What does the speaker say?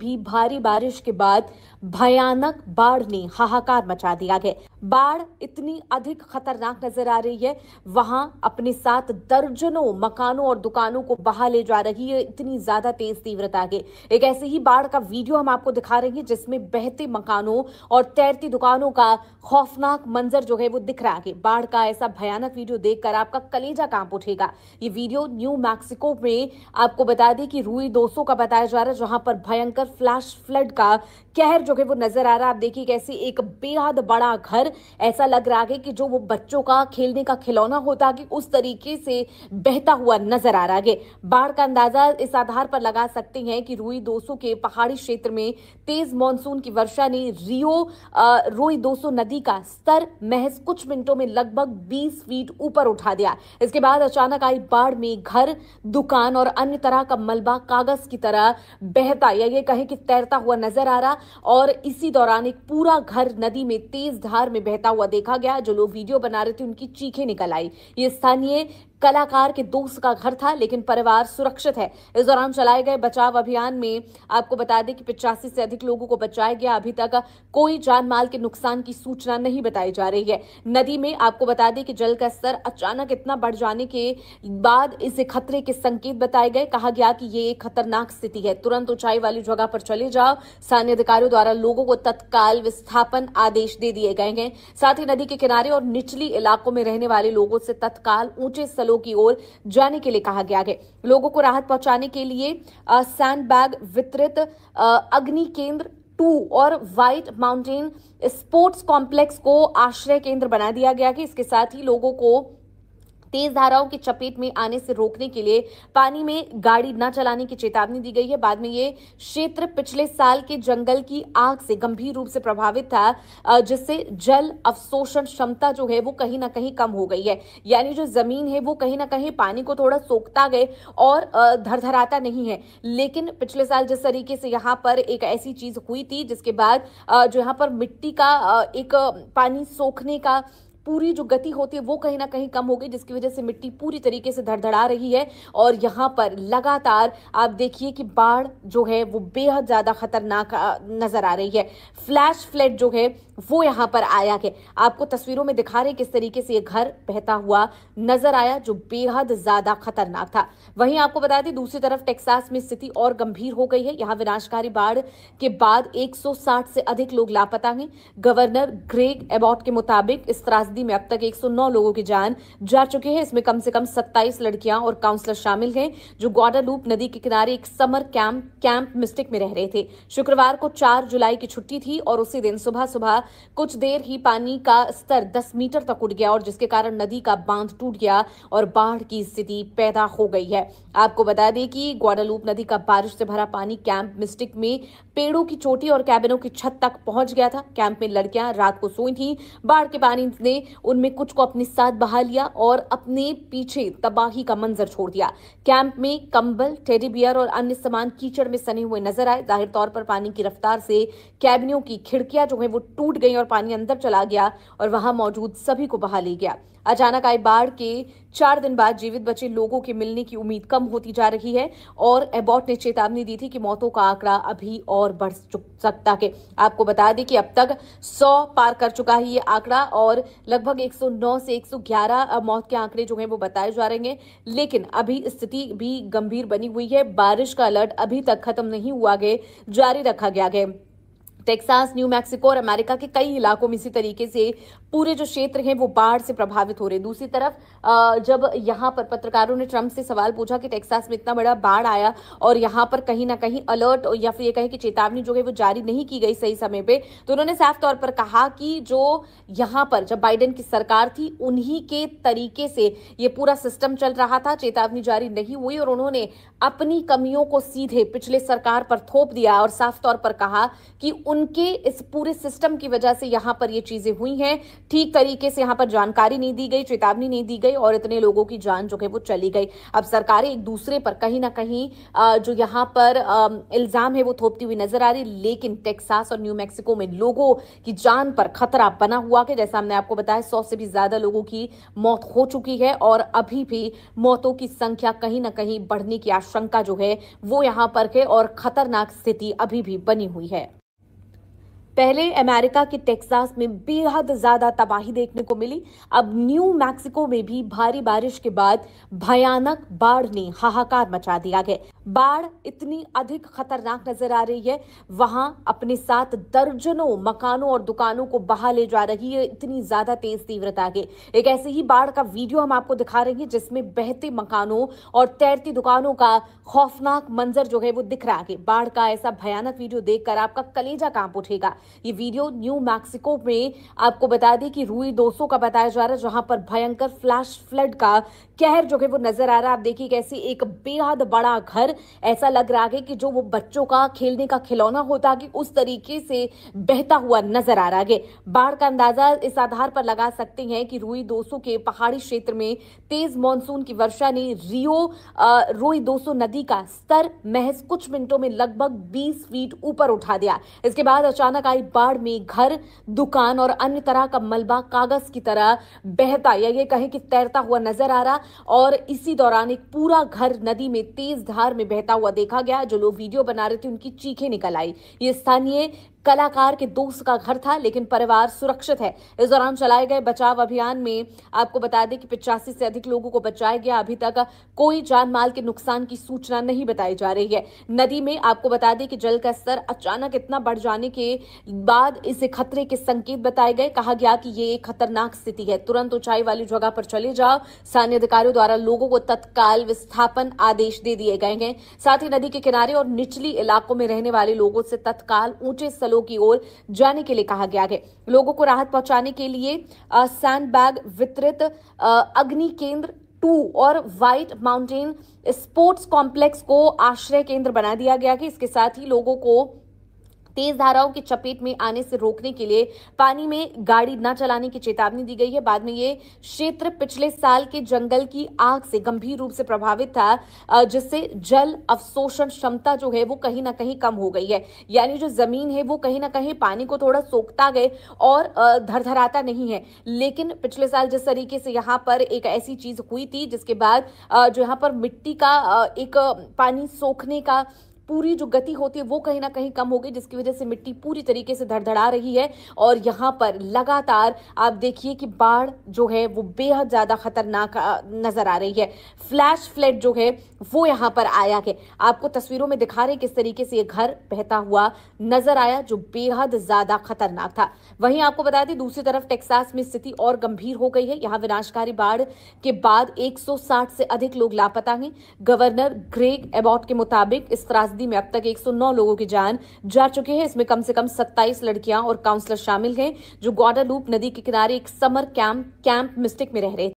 भी भारी बारिश के बाद भयानक बाढ़ ने हाहाकार मचा दिया है। बाढ़ इतनी अधिक खतरनाक नजर आ रही है, वहां अपने साथ दर्जनों मकानों और दुकानों को बहा ले जा रही है। इतनी ज्यादा तेज तीव्रता के एक ऐसे ही बाढ़ का वीडियो हम आपको दिखा रहे हैं जिसमें बहते मकानों और तैरती दुकानों का खौफनाक मंजर जो है वो दिख रहा है। बाढ़ का ऐसा भयानक वीडियो देखकर आपका कलेजा कांप उठेगा। ये वीडियो न्यू मैक्सिको में आपको बता दें कि रूई 200 का बताया जा रहा है, जहां पर भयंकर फ्लैश फ्लड का कहर जो है वो नजर आ रहा है। आप देखिए कैसे एक बेहद बड़ा घर, ऐसा लग रहा है कि जो वो बच्चों का खेलने का खिलौना होता है उस तरीके से बहता हुआ नजर आ रहा है। बाढ़ का अंदाजा इस आधार पर लगा सकते हैं कि रूई 200 के पहाड़ी क्षेत्र में तेज मानसून की वर्षा ने रूई 200 नदी का स्तर महज कुछ मिनटों में लगभग 20 फीट ऊपर उठा दिया। इसके बाद अचानक आई बाढ़ में घर, दुकान और अन्य तरह का मलबा कागज की तरह बहता या ये कहें कि तैरता हुआ नजर आ रहा, और इसी दौरान एक पूरा घर नदी में तेज धार में बहता हुआ देखा गया। जो लोग वीडियो बना रहे थे उनकी चीखें निकल आई। ये स्थानीय कलाकार के दोस्त का घर था, लेकिन परिवार सुरक्षित है। इस दौरान चलाए गए बचाव अभियान में आपको बता दें कि 85 से अधिक लोगों को बचाया गया। अभी तक कोई जान माल के नुकसान की सूचना नहीं बताई जा रही है। नदी में आपको बता दें कि जल का स्तर अचानक इतना बढ़ जाने के बाद इसे खतरे के संकेत बताए गए। कहा गया कि ये एक खतरनाक स्थिति है, तुरंत ऊंचाई वाली जगह पर चले जाओ। स्थानीय अधिकारियों द्वारा लोगों को तत्काल विस्थापन आदेश दे दिए गए हैं। साथ ही नदी के किनारे और निचली इलाकों में रहने वाले लोगों से तत्काल ऊंचे की ओर जाने के लिए कहा गया है। लोगों को राहत पहुंचाने के लिए सैंड बैग वितरित अग्नि केंद्र 2 और व्हाइट माउंटेन स्पोर्ट्स कॉम्प्लेक्स को आश्रय केंद्र बना दिया गया है। इसके साथ ही लोगों को तेज धाराओं की चपेट में आने से रोकने के लिए पानी में गाड़ी न चलाने की चेतावनी दी गई है। बाद में ये क्षेत्र पिछले साल के जंगल की आग से गंभीर रूप से प्रभावित था, जिससे जल अवशोषण क्षमता जो है वो कहीं ना कहीं कम हो गई है। यानी जो जमीन है वो कहीं ना कहीं पानी को थोड़ा सोखता गए और धरधराता नहीं है। लेकिन पिछले साल जिस तरीके से यहाँ पर एक ऐसी चीज हुई थी जिसके बाद जो यहाँ पर मिट्टी का एक पानी सोखने का पूरी जो गति होती है वो कहीं ना कहीं कम हो गई, जिसकी वजह से मिट्टी पूरी तरीके से धड़धड़ा रही है। और यहाँ पर लगातार आप देखिए कि बाढ़ जो है वो बेहद ज्यादा खतरनाक नजर आ रही है। फ्लैश फ्लड जो है वो यहाँ पर आया है। आपको तस्वीरों में दिखा रहे किस तरीके से ये घर बहता हुआ नजर आया, जो बेहद ज्यादा खतरनाक था। वहीं आपको बता दें दूसरी तरफ टेक्सास में स्थिति और गंभीर हो गई है। यहाँ विनाशकारी बाढ़ के बाद 160 से अधिक लोग लापता हैं। गवर्नर ग्रेग एबॉट के मुताबिक इस त्रासदी में अब तक 109 लोगों की जान जा चुकी है। इसमें कम से कम 27 लड़कियां और काउंसलर शामिल हैं, जो ग्वाडालूप नदी के किनारे एक समर कैंप मिस्टिक में रह रहे थे। शुक्रवार को 4 जुलाई की छुट्टी थी और उसी दिन सुबह सुबह कुछ देर ही पानी का स्तर 10 मीटर तक उठ गया, और जिसके कारण नदी का बांध टूट गया और बाढ़ की स्थिति पैदा हो गई है। आपको बता दें कि ग्वाडालूप नदी का बारिश से भरा पानी कैंप मिस्टिक में पेड़ों की चोटी और कैबिनों की छत तक पहुंच गया था। कैंप में लड़कियां रात को सोई थी। बाढ़ के पानी ने उनमें कुछ को अपने साथ बहा लिया और अपने पीछे तबाही का मंजर छोड़ दिया। कैंप में कंबल, टेडी बियर और अन्य सामान कीचड़ में सने हुए नजर आए। जाहिर तौर पर पानी की रफ्तार से कैबिनों की खिड़कियां जो है वो टूट गई और पानी अंदर चला गया और वहां मौजूद सभी को बहा ले गया। अचानक आई बाढ़ के 4 दिन बाद जीवित बचे लोगों के मिलने की उम्मीद कम होती जा रही है, और एबॉट ने चेतावनी दी थी कि मौतों का आंकड़ा अभी और बढ़ सकता है। आपको बता दें कि अब तक 100 पार कर चुका है ये आंकड़ा, और लगभग 109 से 111 मौत के आंकड़े जो हैं वो बताए जा रहे हैं। लेकिन अभी स्थिति भी गंभीर बनी हुई है। बारिश का अलर्ट अभी तक खत्म नहीं हुआ है, जारी रखा गया है। टेक्सास, न्यू मैक्सिको और अमेरिका के कई इलाकों में इसी तरीके से पूरे जो क्षेत्र हैं वो बाढ़ से प्रभावित हो रहे हैं। दूसरी तरफ जब यहाँ पर पत्रकारों ने ट्रंप से सवाल पूछा कि टेक्सास में इतना बड़ा बाढ़ आया और यहाँ पर कहीं ना कहीं अलर्ट या फिर ये कहे कि चेतावनी जो है वो जारी नहीं की गई सही समय पे, तो उन्होंने साफ तौर पर कहा कि जो यहाँ पर जब बाइडेन की सरकार थी उन्हीं के तरीके से ये पूरा सिस्टम चल रहा था, चेतावनी जारी नहीं हुई और उन्होंने अपनी कमियों को सीधे पिछले सरकार पर थोप दिया और साफ तौर पर कहा कि उनके इस पूरे सिस्टम की वजह से यहाँ पर ये चीजें हुई हैं। ठीक तरीके से यहाँ पर जानकारी नहीं दी गई, चेतावनी नहीं दी गई और इतने लोगों की जान जो है वो चली गई। अब सरकारें एक दूसरे पर कहीं ना कहीं जो यहाँ पर इल्जाम है वो थोपती हुई नजर आ रही, लेकिन टेक्सास और न्यू मैक्सिको में लोगों की जान पर खतरा बना हुआ है। जैसा हमने आपको बताया 100 से भी ज्यादा लोगों की मौत हो चुकी है और अभी भी मौतों की संख्या कहीं ना कहीं बढ़ने की आशंका जो है वो यहाँ पर है और खतरनाक स्थिति अभी भी बनी हुई है। पहले अमेरिका के टेक्सास में बेहद ज्यादा तबाही देखने को मिली। अब न्यू मैक्सिको में भी भारी बारिश के बाद भयानक बाढ़ ने हाहाकार मचा दिया है। बाढ़ इतनी अधिक खतरनाक नजर आ रही है, वहां अपने साथ दर्जनों मकानों और दुकानों को बहा ले जा रही है, इतनी ज्यादा तेज तीव्रता के। एक ऐसे ही बाढ़ का वीडियो हम आपको दिखा रहे हैं जिसमें बहते मकानों और तैरती दुकानों का खौफनाक मंजर जो है वो दिख रहा है। बाढ़ का ऐसा भयानक वीडियो देखकर आपका कलेजा कांप उठेगा। ये वीडियो न्यू मैक्सिको में आपको बता दें कि रूई 200 का बताया जा रहा है, जहां पर भयंकर फ्लैश फ्लड का कहर जो है वो नजर आ रहा है। आप देखिए कैसे एक बेहद बड़ा घर, ऐसा लग रहा है कि जो वो बच्चों का खेलने का खिलौना होता है कि उस तरीके से बहता हुआ नजर आ रहा है। बाढ़ का अंदाजा इस आधार पर लगा सकते हैं कि रूई 200 के पहाड़ी क्षेत्र में तेज मानसून की वर्षा ने रूई 200 नदी का स्तर महज कुछ मिनटों में लगभग 20 फीट ऊपर उठा दिया। इसके बाद अचानक आई बाढ़ में घर, दुकान और अन्य तरह का मलबा कागज की तरह बहता या ये कहें कि तैरता हुआ नजर आ रहा और इसी दौरान एक पूरा घर नदी में तेज धार में बहता हुआ देखा गया। जो लोग वीडियो बना रहे थे उनकी चीखें निकल आई। ये स्थानीय कलाकार के दोस्त का घर था, लेकिन परिवार सुरक्षित है। इस दौरान चलाए गए बचाव अभियान में आपको बता दें कि 85 से अधिक लोगों को बचाया गया। अभी तक कोई जान माल के नुकसान की सूचना नहीं बताई जा रही है। नदी में आपको बता दें कि जल का स्तर अचानक इतना बढ़ जाने के बाद इसे खतरे के संकेत बताए गए। कहा गया कि ये एक खतरनाक स्थिति है, तुरंत ऊंचाई वाली जगह पर चले जाओ। स्थानीय अधिकारियों द्वारा लोगों को तत्काल विस्थापन आदेश दे दिए गए हैं। साथ ही नदी के किनारे और निचली इलाकों में रहने वाले लोगों से तत्काल ऊंचे स्थलों की ओर जाने के लिए कहा गया है। लोगों को राहत पहुंचाने के लिए सैंडबैग वितरित, अग्नि केंद्र 2 और व्हाइट माउंटेन स्पोर्ट्स कॉम्प्लेक्स को आश्रय केंद्र बना दिया गया है। इसके साथ ही लोगों को तेज धाराओं की चपेट में आने से रोकने के लिए पानी में गाड़ी न चलाने की चेतावनी दी गई है। बाद में ये क्षेत्र पिछले साल के जंगल की आग से गंभीर रूप से प्रभावित था, जिससे जल अवशोषण क्षमता जो है वो कहीं ना कहीं कम हो गई है। यानी जो जमीन है वो कहीं ना कहीं पानी को थोड़ा सोखता गए और धरधराता नहीं है। लेकिन पिछले साल जिस तरीके से यहाँ पर एक ऐसी चीज हुई थी जिसके बाद जो यहाँ पर मिट्टी का एक पानी सोखने का पूरी जो गति होती है वो कहीं ना कहीं कम हो गई, जिसकी वजह से मिट्टी पूरी तरीके से धड़धड़ा रही है। और यहाँ पर लगातार आप देखिए कि बाढ़ जो है वो बेहद ज्यादा खतरनाक नजर आ रही है। फ्लैश फ्लड जो है वो यहाँ पर आया है। आपको तस्वीरों में दिखा रहे किस तरीके से ये घर बहता हुआ नजर आया, जो बेहद ज्यादा खतरनाक था। वहीं आपको बता दें दूसरी तरफ टेक्सास में स्थिति और गंभीर हो गई है। यहाँ विनाशकारी बाढ़ के बाद 160 से अधिक लोग लापता हैं। गवर्नर ग्रेग एबॉट के मुताबिक इस में अब तक 109 लोगों की जान जा चुकी है। इसमें कम से कम 27 लड़कियां और काउंसलर शामिल हैं जो ग्वाडालूप नदी के किनारे एक समर कैंप मिस्टिक में रह रहे थे।